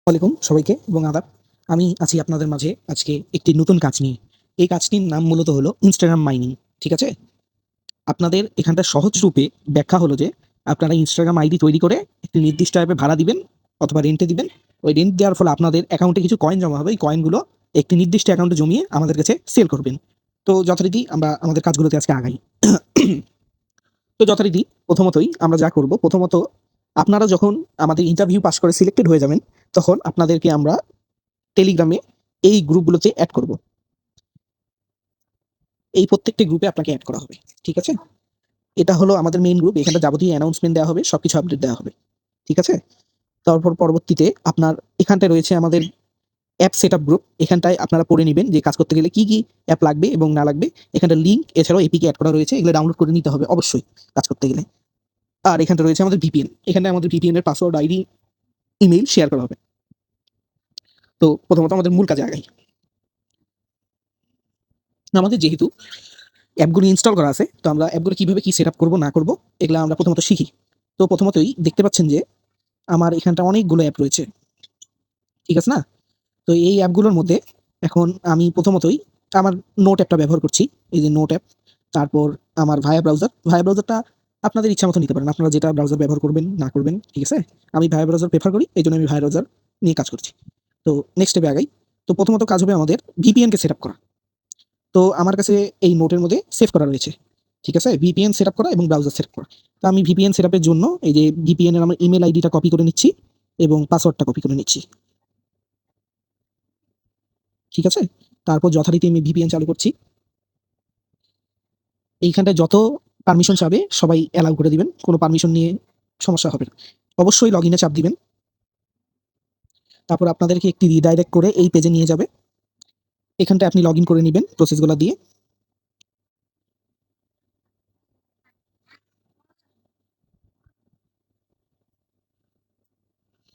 ওয়ালাইকুম সবাইকে এবং আদাব। আমি আছি আপনাদের মাঝে আজকে একটি নতুন কাজ নিয়ে। এই কাজটির নাম মূলত হলো ইনস্টাগ্রাম মাইনিং। ঠিক আছে? আপনাদের এখানটা সহজ রূপে ব্যাখ্যা হলো যে আপনারা ইনস্টাগ্রাম আইডি তৈরি করে একটি নির্দিষ্ট অ্যাপে ভাড়া দিবেন অথবা রেন্টে দিবেন। ওই রেন্ট দেওয়ার ফলে আপনাদের অ্যাকাউন্টে কিছু কয়েন জমা হবে। এই কয়েনগুলো একটি নির্দিষ্ট অ্যাকাউন্টে জমিয়ে আমাদের কাছে সেল করবেন। তো যথারীতি আমরা আমাদের কাজগুলোতে আজকে আগাই। তো যথারীতি প্রথমতই আমরা যা করব, প্রথমত আপনারা যখন আমাদের ইন্টারভিউ পাস করে সিলেক্টেড হয়ে যাবেন, তখন আপনাদেরকে আমরা টেলিগ্রামে এই গ্রুপগুলোতে এড করব। এই প্রত্যেকটি গ্রুপে আপনাকে এড করা হবে। ঠিক আছে? এটা হলো আমাদের মেইন গ্রুপ। এখানে যাবতীয় অ্যানাউন্সমেন্ট দেওয়া হবে, সবকিছু আপডেট দেওয়া হবে। ঠিক আছে? তারপর পরবর্তীতে আপনার এখানটায় রয়েছে আমাদের অ্যাপ সেটআপ গ্রুপ। এখানটায় আপনারা পড়ে নিবেন যে কাজ করতে গেলে কি, কি অ্যাপ লাগবে এবং না লাগবে। এখানটা লিঙ্ক এছাড়াও এপিকে এড করা রয়েছে। এগুলো ডাউনলোড করে নিতে হবে অবশ্যই কাজ করতে গেলে। আর এখানটা রয়েছে আমাদের ভিপিএন। এখানটায় আমাদের ভিপিএন এর পাসওয়ার্ড, আইডি, ইমেইল শেয়ার করা হবে। তো প্রথমত আমাদের মূল কাজে আগাই। আমাদের যেহেতু অ্যাপগুলো ইনস্টল করা আছে, তো আমরা অ্যাপগুলো কিভাবে কি সেটআপ করব না করব এগুলা আমরা প্রথমত শিখি। তো প্রথমতই দেখতে পাচ্ছেন যে আমার এখানটা অনেকগুলো অ্যাপ রয়েছে। ঠিক আছে না? তো এই অ্যাপগুলোর মধ্যে এখন আমি প্রথমতই আমার নোট অ্যাপটা ব্যবহার করছি। এই যে নোট অ্যাপ। তারপর আমার ভায়া ব্রাউজার। ভায়া ব্রাউজারটা আপনাদের ইচ্ছা মতো নিতে পারেন। আপনারা যেটা ব্রাউজার ব্যবহার করবেন না করবেন। ঠিক আছে? আমি ভায়া ব্রাউজার প্রেফার করি। এইজন্য আমি ভায়া ব্রাউজার নিয়ে কাজ করছি। তো নেক্সট স্টেপে আগাই। তো প্রথমত কাজ হবে আমাদের ভিপিএন কে সেটআপ করা। তো আমার কাছে এই নোটের মধ্যে সেভ করা রয়েছে। ঠিক আছে? ভিপিএন সেটআপ করা এবং ব্রাউজার সেটআপ করা। তো আমি ভিপিএন সেটআপের জন্য এই যে ভিপিএন এর আমার ইমেইল আইডিটা কপি করে নিচ্ছি এবং পাসওয়ার্ডটা কপি করে নিচ্ছি। ঠিক আছে? তারপর যথারীতি আমি ভিপিএন চালু করছি। এইখানটায় যত পারমিশন চাবে সবাই অ্যালাউ করে দিবেন। কোনো পারমিশন নিয়ে সমস্যা হবে না। অবশ্যই লগইনে চাপ দিবেন। তারপর আপনাদেরকে একটি রিডাইরেক্ট করে এই পেজে নিয়ে যাবে। এখানটায় আপনি লগইন করে নিবেন প্রসেসগুলো দিয়ে।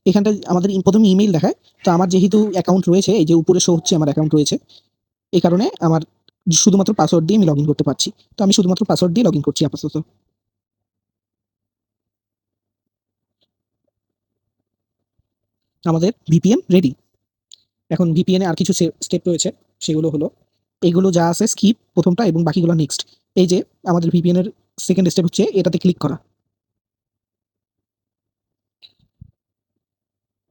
এখানটায় আমাদের প্রথমে ইমেইল দেখায়। তো আমার যেহেতু অ্যাকাউন্ট রয়েছে, এই যে উপরে শো হচ্ছে আমার অ্যাকাউন্ট রয়েছে। এই কারণে আমার শুধুমাত্র পাসওয়ার্ড দিয়ে আমি লগইন করতে পারছি। তো আমি শুধুমাত্র পাসওয়ার্ড দিয়ে লগইন করছি আপাতত। আমাদের ভিপিএন রেডি। এখন ভিপিএন এ আর কিছু স্টেপ রয়েছে। সেগুলো হলো এগুলো যা আছে স্কিপ প্রথমটা এবং বাকিগুলো নেক্সট। এই যে আমাদের ভিপিএন এর সেকেন্ড স্টেপ হচ্ছে এটাতে ক্লিক করা।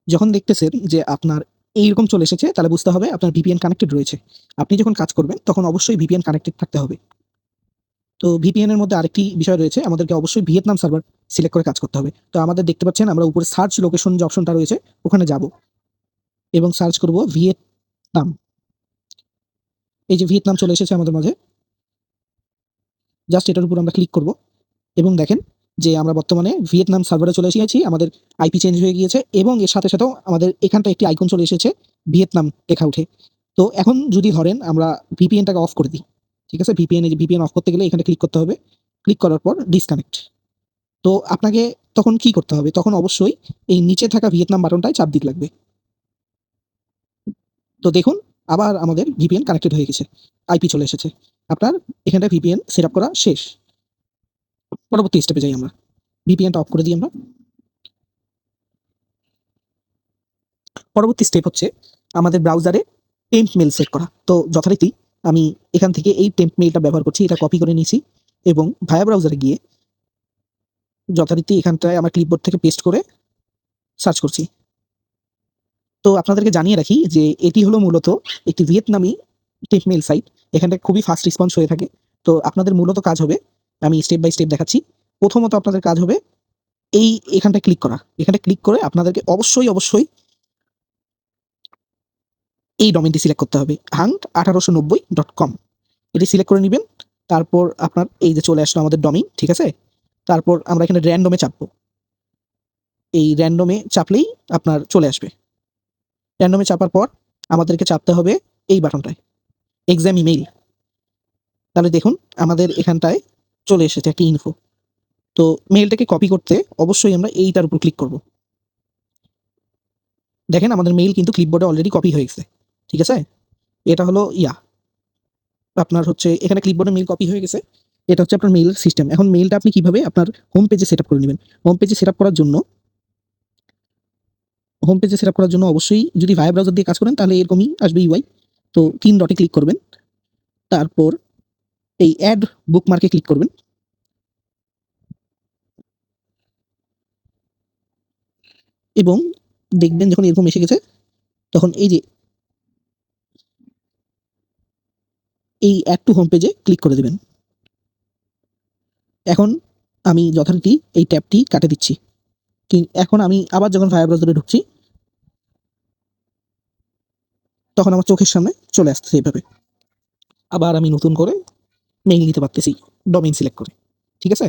যখন দেখতেছেন যে আপনার এইরকম চলে এসেছে তাহলে বুঝতে হবে আপনার ভিপিএন কানেক্টেড রয়েছে। আপনি যখন কাজ করবেন তখন অবশ্যই ভিপিএন কানেক্টেড থাকতে হবে। তো ভিপিএন এর মধ্যে আরেকটি বিষয় রয়েছে, আমাদেরকে অবশ্যই ভিয়েতনাম সার্ভার সিলেক্ট করে কাজ করতে হবে। তো আমাদের দেখতে পাচ্ছেন আমরা উপরে সার্চ লোকেশন যে অপশনটা রয়েছে ওখানে যাব এবং সার্চ করব ভিয়েতনাম। এই যে ভিয়েতনাম চলে এসেছে আমাদের মাঝে। জাস্ট এটার উপর আমরা ক্লিক করব এবং দেখেন যে আমরা বর্তমানে ভিয়েতনাম সার্ভারে চলে এসেছি। আমাদের আইপি চেঞ্জ হয়ে গিয়েছে এবং এর সাথে সাথেও আমাদের এখানটা একটি আইকন চলে এসেছে ভিয়েতনাম লেখা উঠে। তো এখন যদি ধরেন আমরা ভিপিএনটাকে অফ করে দিই। ঠিক আছে? ভিপিএন, এই যে ভিপিএন অফ করতে গেলে এখানে ক্লিক করতে হবে। ক্লিক করার পর ডিসকানেক্ট। তো আপনাকে তখন কি করতে হবে? তখন অবশ্যই এই নিচে থাকা ভিয়েতনাম বাটনটায় চাপ দিতে লাগবে। তো দেখুন আবার আমাদের ভিপিএন কানেক্টেড হয়ে গেছে। আইপি চলে এসেছে। আপনার এখানটায় ভিপিএন সেটআপ করা শেষ। পরবর্তী স্টেপে যাই আমরা। ভিপিএনটা অফ করে দিই আমরা। পরবর্তী স্টেপ হচ্ছে আমাদের ব্রাউজারে টেম্প মেইল সেট করা। তো যথারীতি আমি এখান থেকে এই টেম্প মেইলটা ব্যবহার করছি। এটা কপি করে নিয়েছি এবং ভায়া ব্রাউজারে গিয়ে যথারীতি এখানটায় আমার ক্লিপবোর্ড থেকে পেস্ট করে সার্চ করছি। তো আপনাদেরকে জানিয়ে রাখি যে এটি হলো মূলত একটি ভিয়েতনামি টেম্প মেইল সাইট। এখানটায় খুবই ফাস্ট রেসপন্স হয়ে থাকে। তো আপনাদের মূলত কাজ হবে, আমি স্টেপ বাই স্টেপ দেখাচ্ছি। প্রথমত আপনাদের কাজ হবে এই এখানটায় ক্লিক করা। এখানে ক্লিক করে আপনাদেরকে অবশ্যই এই ডোমেইনটি সিলেক্ট করতে হবে hang1890.com। এটি সিলেক্ট করে নিবেন। তারপর আপনার এই যে চলে আসলো আমাদের ডোমেইন। ঠিক আছে? তারপর আমরা এখানে র‍্যান্ডমে চাপবো। এই র‍্যান্ডমে চাপলেই আপনার চলে আসবে। র‍্যান্ডমে চাপার পর আমাদেরকে চাপতে হবে এই বাটনটায় এক্সাম ইমেইল। তাহলে দেখুন আমাদের এখানটায় চলে এসেছে একটা ইনফো। তো মেইলটাকে কপি করতে অবশ্যই আমরা এইটার উপর ক্লিক করব। দেখেন আমাদের মেইল কিন্তু ক্লিপবোর্ডে অলরেডি কপি হয়ে গেছে। ঠিক আছে? এটা হলো আপনার হচ্ছে এখানে ক্লিপবোর্ডে মেইল কপি হয়ে গেছে। এটা হচ্ছে আপনার মেইল সিস্টেম। এখন মেইলটা আপনি কিভাবে আপনার হোম পেজে সেটআপ করে নেবেন। হোম পেজে সেটআপ করার জন্য হোম পেজে সেট আপ করার জন্য অবশ্যই যদি ভায়া ব্রাউজার দিয়ে কাজ করেন তাহলে এরকমই আসবে ইউআই। তো 3 ডটে ক্লিক করবেন। তারপর এই অ্যাড বুকমার্কে ক্লিক করবেন। এবং দেখবেন যখন এরকম এসে গেছে তখন এই যে এই অ্যাড টু হোম পেজে ক্লিক করে দেবেন। এখন আমি যথারীতি এই ট্যাবটি কাটে দিচ্ছি। এখন আমি আবার যখন ভায়া ব্রাউজারে ঢুকছি তখন আমার চোখের সামনে চলে আসছে এভাবে। আবার আমি নতুন করে মেইল নিতে পারতেছি ডোমেইন সিলেক্ট করে। ঠিক আছে?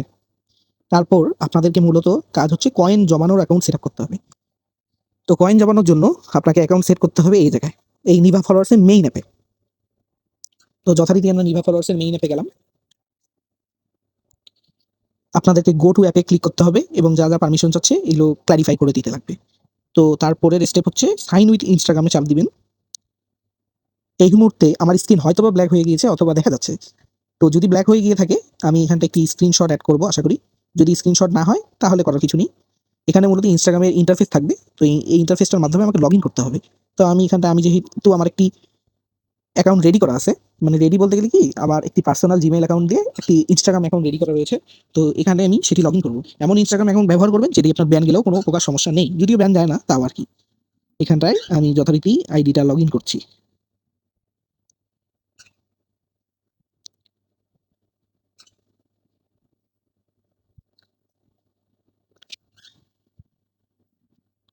তারপর আপনাদেরকে মূলত কাজ হচ্ছে কয়েন জমানোর অ্যাকাউন্ট সেট আপ করতে হবে। তো কয়েন জমানোর জন্য আপনাকে অ্যাকাউন্ট সেট করতে হবে এই জায়গায়, এই নিভা ফলোয়ার্সের মেইন অ্যাপে। তো যথারীতি আমরা নিভা ফলোয়ার্সের মেইন অ্যাপে গেলাম। আপনাদেরকে গো টু অ্যাপে ক্লিক করতে হবে এবং যা যা পারমিশন চাচ্ছে এগুলো ক্লারিফাই করে দিতে লাগবে। তো তারপরের স্টেপ হচ্ছে সাইন উইথ ইনস্টাগ্রামে চাপ দিবেন। এই মুহূর্তে আমার স্ক্রিন হয়তোবা ব্ল্যাক হয়ে গিয়েছে অথবা দেখা যাচ্ছে। তো যদি ব্ল্যাক হয়ে গিয়ে থাকে আমি এখানটা একটি স্ক্রিনশট অ্যাড করব আশা করি। যদি স্ক্রিনশট না হয় তাহলে করার কিছু নেই। এখানে মূলত ইনস্টাগ্রামের ইন্টারফেস থাকবে। তো এই ইন্টারফেসটার মাধ্যমে আমাকে লগইন করতে হবে। তো আমি এখানটা আমি যেহেতু আমার একটি অ্যাকাউন্ট রেডি করা আছে, মানে রেডি বলতে গেলে কি আমার একটি পার্সোনাল জিমেইল অ্যাকাউন্ট দিয়ে একটি ইনস্টাগ্রাম অ্যাকাউন্ট রেডি করা রয়েছে। তো এখানে আমি সেটি লগইন করব। এমন ইনস্টাগ্রাম অ্যাকাউন্ট ব্যবহার করবেন যেটি আপনার ব্যান গেলেও কোনো প্রকার সমস্যা নেই। যদিও ব্যান যায় না তাও আরকি। এখানটায় আমি যথারীতি আইডিটা লগইন করছি।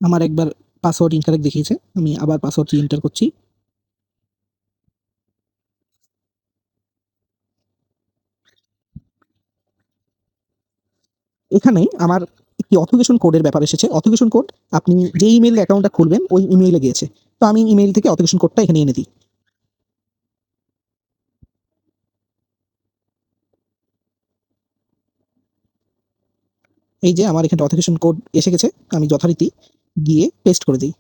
আমার একবার পাসওয়ার্ড ইনকারেক্ট দেখিয়েছে। আমি আবার পাসওয়ার্ডটি এন্টার করছি। এখানে আমার একটি অথেন্টিকেশন কোডের ব্যাপার এসেছে। অথেন্টিকেশন কোড আপনি যে ইমেইল অ্যাকাউন্টটা খুলবেন ওই ইমেইলে গিয়েছে। তো আমি ইমেইল থেকে অথেন্টিকেশন কোডটা এখানে এনে দিই। এই যে আমার এখানে অথেন্টিকেশন কোড এসে গেছে। আমি যথারীতি গিয়ে পেস্ট করে দিই।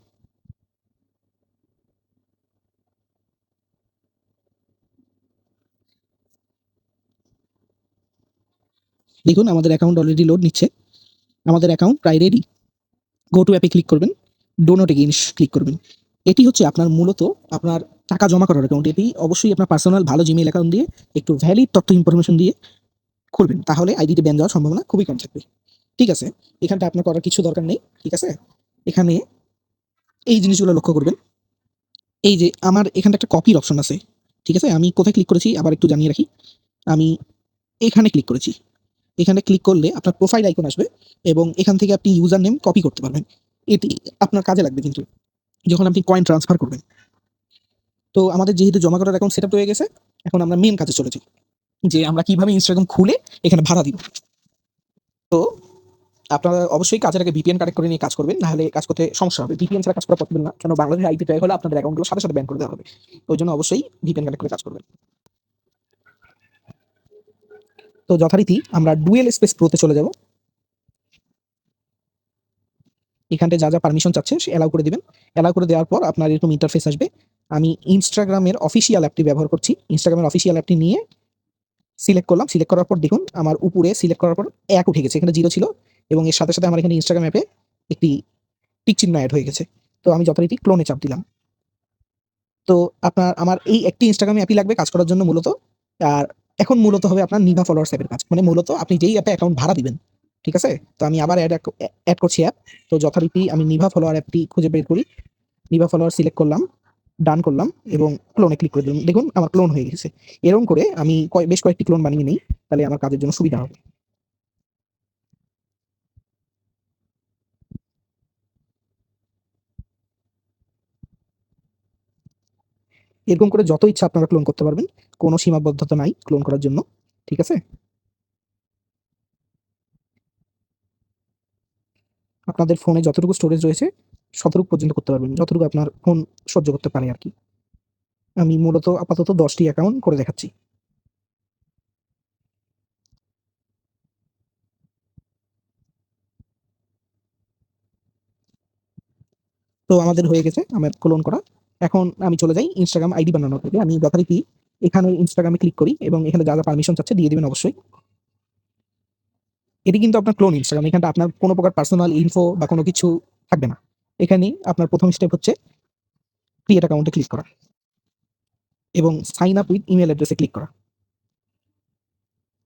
দেখুন আমাদের অ্যাকাউন্ট অলরেডি লোড নিচ্ছে। আমাদের অ্যাকাউন্ট প্রায় রেডি। গো টু অ্যাপে ক্লিক করবেন। ডোনট এগেইনস ক্লিক করবেন। এটি হচ্ছে আপনার মূলত আপনার টাকা জমা করার অ্যাকাউন্ট। এটি অবশ্যই আপনার পার্সোনাল ভালো জিমেইল অ্যাকাউন্ট দিয়ে একটু ভ্যালিড তথ্য ইনফরমেশন দিয়ে খুলবেন। তাহলে আইডিতে ব্যান যাওয়ার সম্ভাবনা খুবই কম থাকবে। ঠিক আছে? এখানটা আপনার করার কিছু দরকার নেই। ঠিক আছে? এখানে এই জিনিসগুলো লক্ষ্য করবেন। এই যে আমার এখানটা একটা কপির অপশন আছে। ঠিক আছে? আমি কোথায় ক্লিক করেছি আবার একটু জানিয়ে রাখি। আমি এখানে ক্লিক করেছি। এখানে ক্লিক করলে আপনার প্রোফাইল আইকন আসবে এবং এখান থেকে আপনি ইউজার নেম কপি করতে পারবেন। এটি আপনার কাজে লাগবে কিন্তু যখন আপনি কয়েন ট্রান্সফার করবেন। তো আমাদের যেহেতু জমা করার অ্যাকাউন্ট সেটআপ হয়ে গেছে, এখন আমরা মেইন কাজে চলে যাই। যে আমরা কিভাবে ইনস্টাগ্রাম খুলে এখানে ভাড়া দিব। তো আপনারা অবশ্যই কাজের আগে ভিপিএন কানেক্ট করে নিয়ে কাজ করবেন। নাহলে কাজ করতে সমস্যা হবে। ভিপিএন ছাড়া কাজ করা পসিবল না। কেন বাংলাদেশের আইপি ট্র্যাক হলে আপনাদের অ্যাকাউন্টগুলো সাথে, সাথে ব্যান করে দেওয়া হবে। তো ওইজন্য অবশ্যই ভিপিএন কানেক্ট করে কাজ করবেন। তো যথারীতি আমরা ডুয়েল স্পেস প্রোতে চলে যাব। এখানটায় যা, যা পারমিশন চাচ্ছে সে এলাও করে দিবেন। এলাও করে দেওয়ার পর আপনার এরকম ইন্টারফেস আসবে। আমি ইনস্টাগ্রামের অফিসিয়াল অ্যাপটি ব্যবহার করছি। ইনস্টাগ্রামের অফিসিয়াল অ্যাপটি নিয়ে সিলেক্ট করলাম। সিলেক্ট করার পর দেখুন আমার উপরে সিলেক্ট করার পর ১ উঠে গেছে। এখানে 0 ছিল এবং এর সাথে, সাথে আমার এখানে ইনস্টাগ্রাম অ্যাপে একটি টিক চিহ্ন এড হয়ে গেছে। তো আমি যথারীতি ক্লোনে চাপ দিলাম। তো আমার এই একটি ইনস্টাগ্রাম অ্যাপই লাগবে কাজ করার জন্য মূলত। আর এখন মূলত হবে আপনার নিভা ফলোয়ার্স অ্যাপের কাজ। মানে মূলত আপনি যেই অ্যাপে অ্যাকাউন্ট ভাড়া দিবেন। ঠিক আছে? তো আমি আবার এড করছি অ্যাপ। তো যথারীতি আমি নিভা ফলোয়ার অ্যাপটি খুঁজে বের করি। নিভা ফলোয়ার সিলেক্ট করলাম, ডান করলাম এবং ক্লোনে ক্লিক করে দিলাম। দেখুন আমার ক্লোন হয়ে গেছে। এরকম করে আমি বেশ কয়েকটি ক্লোন বানিয়ে নেই। তাহলে আমার কাজের জন্য সুবিধা হবে। এরকম করে যত ইচ্ছা আপনারা ক্লোন করতে পারবেন। কোনো সীমাবদ্ধতা নাই ক্লোন করার জন্য। ঠিক আছে? আপনাদের ফোনে যতটুকু স্টোরেজ রয়েছে ততটুকু পর্যন্ত করতে পারবেন। যতটুকু আপনার ফোন সহ্য করতে পারে আরকি। আমি মূলত আপাতত ১০ টি অ্যাকাউন্ট করে দেখাচ্ছি। তো আমাদের হয়ে গেছে আমার ক্লোন করা। এখন আমি চলে যাই Instagram আইডি বানানোর দিকে। আমি যথারীতি এখানে Instagram এ ক্লিক করি এবং এখানে যা, যা পারমিশন চাচ্ছে দিয়ে দিবেন অবশ্যই। এটি কিন্তু আপনার ক্লোন Instagram। এখানটা আপনার কোনো প্রকার পার্সোনাল ইনফো বা কোনো কিছু থাকবে না। এখানে আপনার প্রথম স্টেপ হচ্ছে ক্রিয়েট অ্যাকাউন্টে ক্লিক করা এবং সাইন আপ উইথ ইমেল অ্যাড্রেসে ক্লিক করা।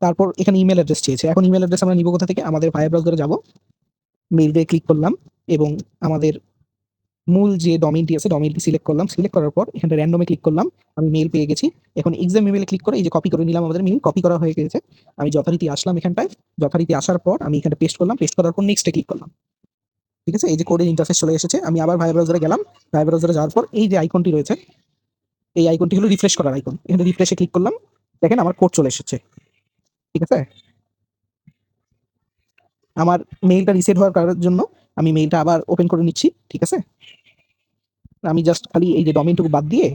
তারপর এখানে ইমেল অ্যাড্রেস চেয়েছে। এখন ইমেল অ্যাড্রেস আমরা নিব কোথা থেকে? আমাদের ভায়া ব্রাউজারে যাব, মেইল দিয়ে ক্লিক করলাম এবং আমাদের মূল যে ডোমেইনটি আছে ডোমেইনটি সিলেক্ট করলাম। সিলেক্ট করার পর এখানে র‍্যান্ডমে ক্লিক করলাম। আমি মেইল পেয়ে গেছি। এখন এক্সাম ইমেইলে ক্লিক করে এই যে কপি করে নিলাম, আমাদের মেইল কপি করা হয়ে গেছে। আমি যথারীতি আসলাম এখানটায়। যথারীতি আসার পর আমি এখানে পেস্ট করলাম। পেস্ট করার পর নেক্সটে ক্লিক করলাম। ঠিক আছে? এই যে কোডের ইন্টারফেস চলে এসেছে। আমি আবার ভায়া ব্রাউজারে গেলাম। ভায়া ব্রাউজারে যাওয়ার পর এই যে আইকনটি রয়েছে, এই আইকনটি হলো রিফ্রেশ করার আইকন। এখানে রিফ্রেশে ক্লিক করলাম। দেখেন আমার কোড চলে এসেছে। ঠিক আছে? আমার মেইলটা রিসেট হওয়ার কারণের জন্য আমি মেইলটা আবার ওপেন করে নিচ্ছি। ঠিক আছে? আমি জাস্ট খালি এই যে ডোমেইনটুকু বাদ দিয়ে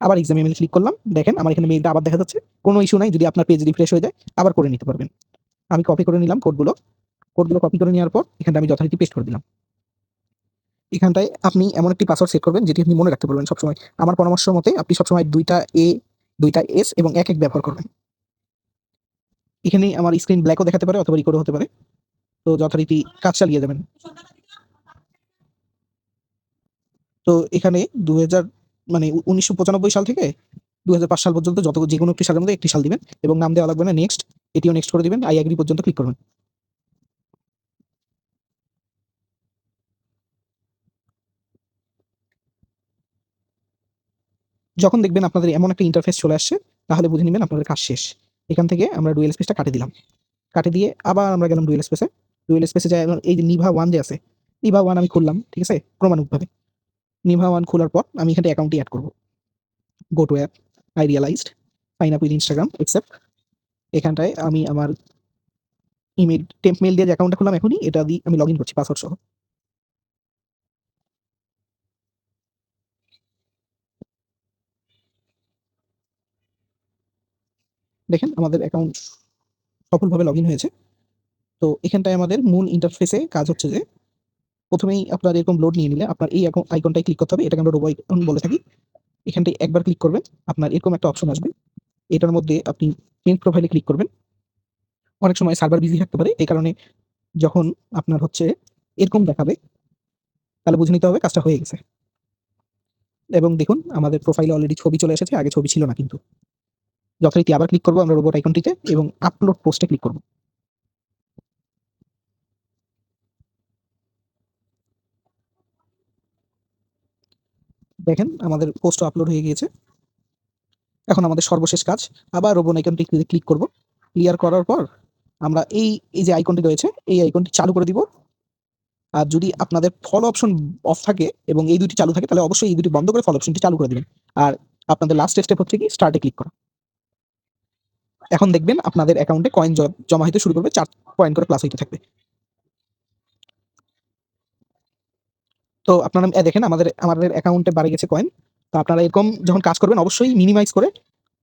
আবার এক্সাম ইমেইল ক্লিক করলাম। দেখেন আমার এখানে মেইলটা আবার দেখা যাচ্ছে। কোনো ইস্যু নাই। যদি আপনার পেজ রিফ্রেশ হয়ে যায় আবার করে নিতে পারবেন। আমি কপি করে নিলাম কোডগুলো। কোডগুলো কপি করে নেওয়ার পর এখানটা আমি যথারীতি পেস্ট করে দিলাম। এখানটায় আপনি এমন একটি পাসওয়ার্ড সেট করবেন যেটি আপনি মনে রাখতে পারবেন সবসময়। আমার পরামর্শ মতে আপনি সবসময় ২ টা এ, ২ টা এস এবং ১ ব্যবহার করবেন। এখানে আমার স্ক্রিন ব্ল্যাকও দেখাতে পারে অথবা রেকর্ডও হতে পারে। তো যথারীতি কাজ চালিয়ে যাবেন। তো এখানে ২০০০ মানে ১৯৯৫ সাল থেকে ২০০৫ সাল পর্যন্ত যেকোনো একটি সালের মধ্যে একটি সাল দিবেন এবং নাম দেওয়া লাগবে না, নেক্সট। এটিও নেক্সট করে দিবেন। আই এগ্রি পর্যন্ত ক্লিক করবেন। যখন দেখবেন আপনাদের এমন একটা ইন্টারফেস চলে আসছে, তাহলে বুঝে নিবেন আপনাদের কাজ শেষ। এখান থেকে আমরা ডুয়েল স্পেসটা কাটিয়ে দিলাম। কাটিয়ে দিয়ে আবার আমরা গেলাম ডুয়েল স্পেসে। ডুয়েল স্পেসে যাই এই যে নিভা 1 যে আছে, নিভা 1 আমি খুললাম। ঠিক আছে? ক্রমানুগতভাবে। নিভা 1 খোলার পর আমি এখানে অ্যাকাউন্টটি এড করব। Go to app, I realised, sign up with Instagram, accept. এখানটায় আমি আমার ইমেইল টেম্প মেইল দিয়ে যে অ্যাকাউন্টটা খুললাম এখনই, এটা দিয়ে আমি লগইন করছি পাসওয়ার্ড সহ। দেখেন আমাদের অ্যাকাউন্ট সফলভাবে লগইন হয়েছে। তো এখানটায় আমাদের মূল ইন্টারফেসে কাজ হচ্ছে যে, প্রথমেই আপনার এরকম লোড নিয়ে নিলে আপনার এই আইকনটায় ক্লিক করতে হবে। এটাকে আমরা রোবো আইকন বলে থাকি। এখানটায় একবার ক্লিক করবেন, আপনার এরকম একটা অপশন আসবে। এটার মধ্যে আপনি চেঞ্জ প্রোফাইলে ক্লিক করবেন। অনেক সময় সার্ভার বিজি থাকতে পারে। এই কারণে যখন আপনার হচ্ছে এরকম দেখাবে, তাহলে বুঝে নিতে হবে কাজটা হয়ে গেছে। এবং দেখুন আমাদের প্রোফাইলে অলরেডি ছবি চলে এসেছে। আগে ছবি ছিল না কিন্তু। যথারীতি আবার ক্লিক করব আমরা রোবট আইকনটিতে এবং আপলোড পোস্টে ক্লিক করব। দেখেন আমাদের পোস্টও আপলোড হয়ে গিয়েছে। এখন আমাদের সর্বশেষ কাজ আবার রোবট আইকনটিতে ক্লিক করব। ক্লিয়ার করার পর আমরা এই যে আইকনটি রয়েছে, এই আইকনটি চালু করে দিব। আর যদি আপনাদের ফলো অপশন অফ থাকে এবং এই ২ টি চালু থাকে, তাহলে অবশ্যই এই ২ টি বন্ধ করে ফলো অপশনটি চালু করে দিবেন। আর আপনাদের লাস্ট স্টেপ হচ্ছে কি স্টার্টে ক্লিক করা। এখন দেখবেন আপনাদের অ্যাকাউন্টে কয়েন জমা হইতে শুরু করবে। ৪ পয়েন্ট করে প্লাস হইতে থাকবে। তো আপনারা দেখেন আমাদের অ্যাকাউন্টে বাড়ে গেছে কয়েন। তো আপনারা এরকম যখন কাজ করবেন অবশ্যই মিনিমাইজ করে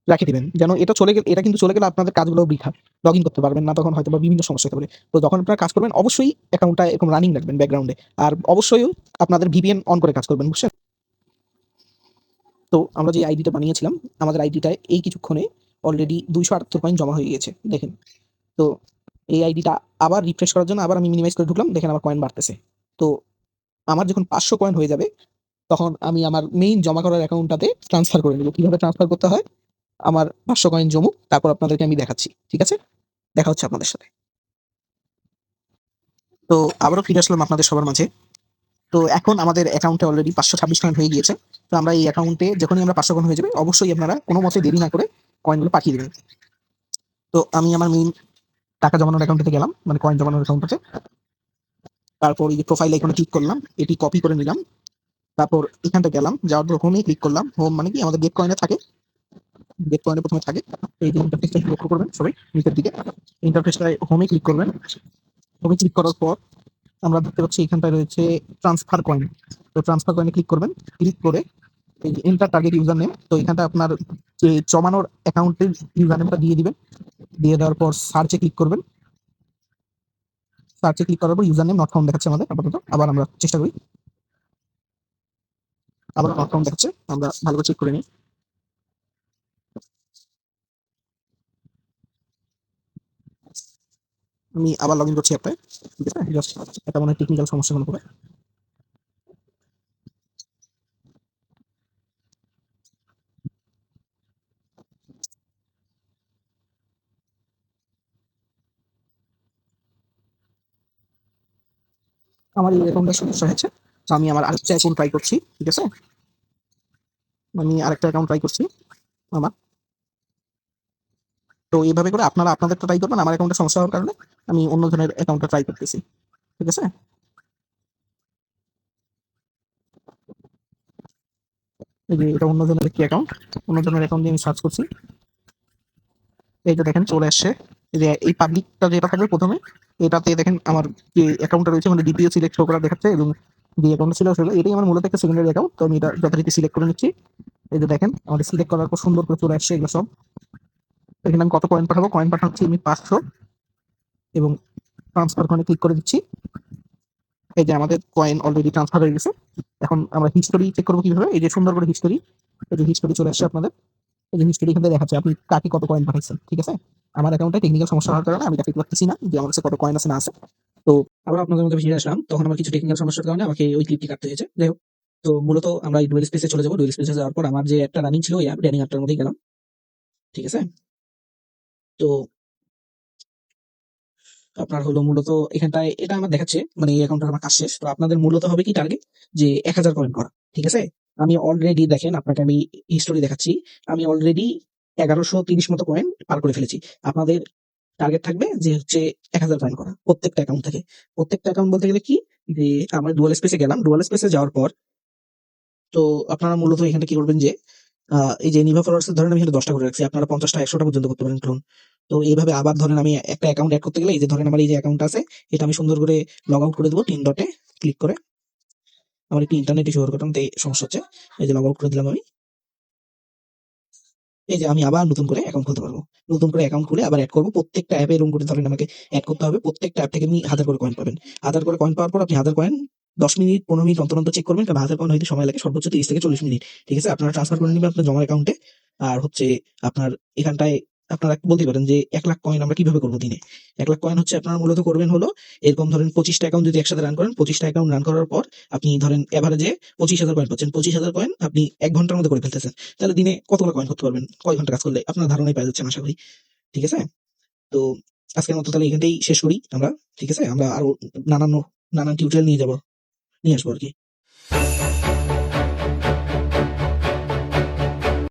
রেখে দিবেন। যেন এটা চলে গেলে, এটা কিন্তু চলে গেলে আপনাদের কাজগুলো বৃথা। লগইন করতে পারবেন না, তখন হয়তোবা বিভিন্ন সমস্যা হতে পারে। তো যখন আপনারা কাজ করবেন অবশ্যই অ্যাকাউন্টটা এরকম রানিং রাখবেন ব্যাকগ্রাউন্ডে। আর অবশ্যই আপনাদের VPN অন করে কাজ করবেন, বুঝছেন? তো আমরা যে আইডিটা বানিয়েছিলাম, আমাদের আইডিটায় এই কিছুক্ষণে অলরেডি ২৭৮ কয়েন জমা হয়ে গিয়েছে। দেখেন। তো এই আইডিটা আবার রিফ্রেশ করার জন্য আবার আমি মিনিমাইজ করে ঢুকলাম। দেখেন আমার কয়েন বাড়তেছে। তো আমার যখন ৫০০ কয়েন হয়ে যাবে, তখন আমি আমার মেইন জমা করার অ্যাকাউন্টটাতে ট্রান্সফার করে নিব। কিভাবে ট্রান্সফার করতে হয়? আমার ৫০০ কয়েন জমুক, তারপর আপনাদেরকে আমি দেখাচ্ছি। ঠিক আছে? দেখা হচ্ছে আপনাদের সাথে। তো আবারও ফিরে আসলাম আপনাদের সবার মাঝে। তো এখন আমাদের অ্যাকাউন্টে অলরেডি ৫২৬ কয়েন হয়ে গিয়েছে। তো আমরা এই অ্যাকাউন্টে যখনই আমরা ৫০০ কয়েন হয়ে যাবে, অবশ্যই আপনারা কোনো মতে দেরি না করে কয়েনগুলো পাঠিয়ে দিবেন। তো আমি আমার মেইন টাকা জমানোর অ্যাকাউন্টে গেলাম, মানে কয়েন জমানোর অ্যাকাউন্টটাতে। তারপর এই যে প্রোফাইল আইকনে ক্লিক করলাম, এটি কপি করে নিলাম। তারপর এখানটা গেলাম, যাওয়ার পর হোমে ক্লিক করলাম। হোম মানে কি আমাদের গেট কয়েনে থাকে। গেট কয়েনে প্রথমে থাকে। এই যে ইন্টারফেসটা লক্ষ্য করবেন সবাই নিচের দিকে। ইন্টারফেসটায় হোমে ক্লিক করবেন। হোমে ক্লিক করার পর আমরা দেখতে পাচ্ছি এখানটায় রয়েছে ট্রান্সফার কয়েন। তো ট্রান্সফার কয়েনে ক্লিক করবেন। ক্লিক করে এই যে এন্টার টার্গেট ইউজার নেম, তো এখানটা আপনার যে জমানোর অ্যাকাউন্টের ইউজার নেমটা দিয়ে দিবেন। দিয়ে দেওয়ার পর সার্চে ক্লিক করবেন। সার্চে ক্লিক করার পর ইউজার নেম নট ফাউন্ড দেখাচ্ছে আমাদের আপাতত। আবার আমরা চেষ্টা করি। আবার নট ফাউন্ড দেখাচ্ছে। আমরা ভালো করে চেক করে নিই। আমি আবার লগইন করছি অ্যাপটায়। ঠিক আছে? জাস্ট এটা মনে হয় টেকনিক্যাল সমস্যা হলো পরে। আমার এই অ্যাকাউন্টটা সমস্যা হয়েছে, তো আমি আমার আরেকটা অ্যাকাউন্ট ট্রাই করছি। ঠিক আছে, আমি আরেকটা অ্যাকাউন্ট ট্রাই করছি আমার। তো এইভাবে করে আপনারা আপনাদেরটা ট্রাই করবেন। আমার অ্যাকাউন্টে সমস্যা হওয়ার কারণে আমি অন্য জনের অ্যাকাউন্টটা ট্রাই করতেছি। ঠিক আছে, এই যে এটা অন্য জনের একটি অ্যাকাউন্ট, অন্য জনের অ্যাকাউন্ট দিয়ে আমি সার্চ করছি। এই যে দেখেন চলে আসছে। এই যে এই পাবলিকটা যেটা থাকবে প্রথমে, এটাতে দেখেন আমার যে অ্যাকাউন্টটা রয়েছে মানে ডিপিও সিলেক্ট শো করা দেখাচ্ছে, এবং যে অ্যাকাউন্ট ছিল আসলে এটাই আমার মূলত একটা সেকেন্ডারি অ্যাকাউন্ট। তো আমি এটা যথারীতি সিলেক্ট করে নিচ্ছি। এই যে দেখেন আমাদের সিলেক্ট করার পর সুন্দর করে চলে আসছে এগুলো সব। এখানে আমি কত কয়েন পাঠাবো, কয়েন পাঠাচ্ছি আমি 500, এবং ট্রান্সফার কয়েনে ক্লিক করে দিচ্ছি। এই যে আমাদের কয়েন অলরেডি ট্রান্সফার হয়ে গেছে। এখন আমরা হিস্টোরি চেক করবো কিভাবে, এই যে সুন্দর করে হিস্টোরি, এই যে হিস্টোরি চলে আসছে আপনাদের। এই যে হিস্টোরি এখান থেকে দেখাচ্ছে আপনি কাকে কত কয়েন পাঠাইছেন। ঠিক আছে, আমার অ্যাকাউন্টে টেকনিক্যাল সমস্যা হওয়ার কারণে আমি দেখাতে পারতেছি না যে আমার কাছে কত কয়েন আছে না আছে। তো আবার আপনাদের মধ্যে ফিরে আসলাম, তখন আমার কিছু টেকনিক্যাল সমস্যার কারণে আমাকে ওই ক্লিপটি কাটতে হয়েছে। যাই হোক, তো মূলত আমরা এই ডুয়েল স্পেসে চলে যাবো। ডুয়েল স্পেসে যাওয়ার পর আমার যে একটা রানিং ছিল, ওই রানিং অ্যাপটার মধ্যেই গেলাম। ঠিক আছে, তো আপনার হলো মূলত এখানটায় এটা আমার দেখাচ্ছে মানে এই অ্যাকাউন্টটা আমার কাজ শেষ। তো আপনাদের মূলত হবে কি টার্গেট, যে 1000 কয়েন করা। ঠিক আছে, আমি অলরেডি দেখেন আপনাকে আমি হিস্টোরি দেখাচ্ছি, আমি অলরেডি 1130 মতো কয়েন পার করে ফেলেছি। আপনাদের টার্গেট থাকবে যে হচ্ছে 1000 কয়েন করা প্রত্যেকটা অ্যাকাউন্ট থেকে। প্রত্যেকটা অ্যাকাউন্ট বলতে গেলে কি, যে আমরা ডুয়াল স্পেসে গেলাম, ডুয়াল স্পেসে যাওয়ার পর তো আপনারা মূলত এখানে কি করবেন যে এই যে নিভা ফলোয়ার্স ধরেন আমি এখানে 10টা করে রাখছি, আপনারা 50টা 100টা পর্যন্ত করতে পারেন ক্লোন। তো এইভাবে আবার ধরেন আমি একটা অ্যাকাউন্ট অ্যাড করতে গেলে, এই যে ধরেন আমার এই যে অ্যাকাউন্ট আছে, এটা আমি সুন্দর করে লগ আউট করে দেবো 3 ডটে ক্লিক করে। আমার একটু ইন্টারনেট ইস্যু হওয়ার কারণে সমস্যা হচ্ছে। এই যে লগ আউট করে দিলাম আমি। এই যে আমি আবার নতুন করে অ্যাকাউন্ট খুলতে পারবো। নতুন করে অ্যাকাউন্ট খুলে আবার অ্যাড করবো প্রত্যেকটা অ্যাপে, এরকম করে ধরেন আমাকে অ্যাড করতে হবে। প্রত্যেকটা অ্যাপ থেকে আপনি 1000 করে কয়েন পাবেন। 1000 করে কয়েন পাওয়ার পর আপনি 1000 কয়েন 10 মিনিট 15 মিনিট অন্তর অন্তর চেক করবেন, কারণ 1000 কয়েন হইতে সময় লাগে সর্বোচ্চ 30 থেকে 40 মিনিট। ঠিক আছে, আপনারা ট্রান্সফার করে নেবেন আপনার জমার অ্যাকাউন্টে। আর হচ্ছে আপনার এখানটায় আপনারা বলতে পারেন যে 1 লাখ কয়েন আমরা কিভাবে করবো দিনে। 1 লাখ কয়েন হচ্ছে আপনারা মূলত করবেন হলো এরকম ধরেন 25টা অ্যাকাউন্ট যদি একসাথে রান করেন, 25টা অ্যাকাউন্ট রান করার পর আপনি ধরেন এভারেজে 25,000 কয়েন পাচ্ছেন। 25,000 কয়েন আপনি 1 ঘন্টার মধ্যে করে ফেলতেছেন। তাহলে দিনে কতগুলো কয়েন করতে পারবেন, কয় ঘন্টা কাজ করলে, আপনার ধারণাই পেয়ে যাচ্ছেন আশা করি। ঠিক আছে, তো আজকের মতো তাহলে এখানটাই শেষ করি আমরা। ঠিক আছে, আমরা আরো নানান নানান টিউটোরিয়াল নিয়ে আসবো আর কি।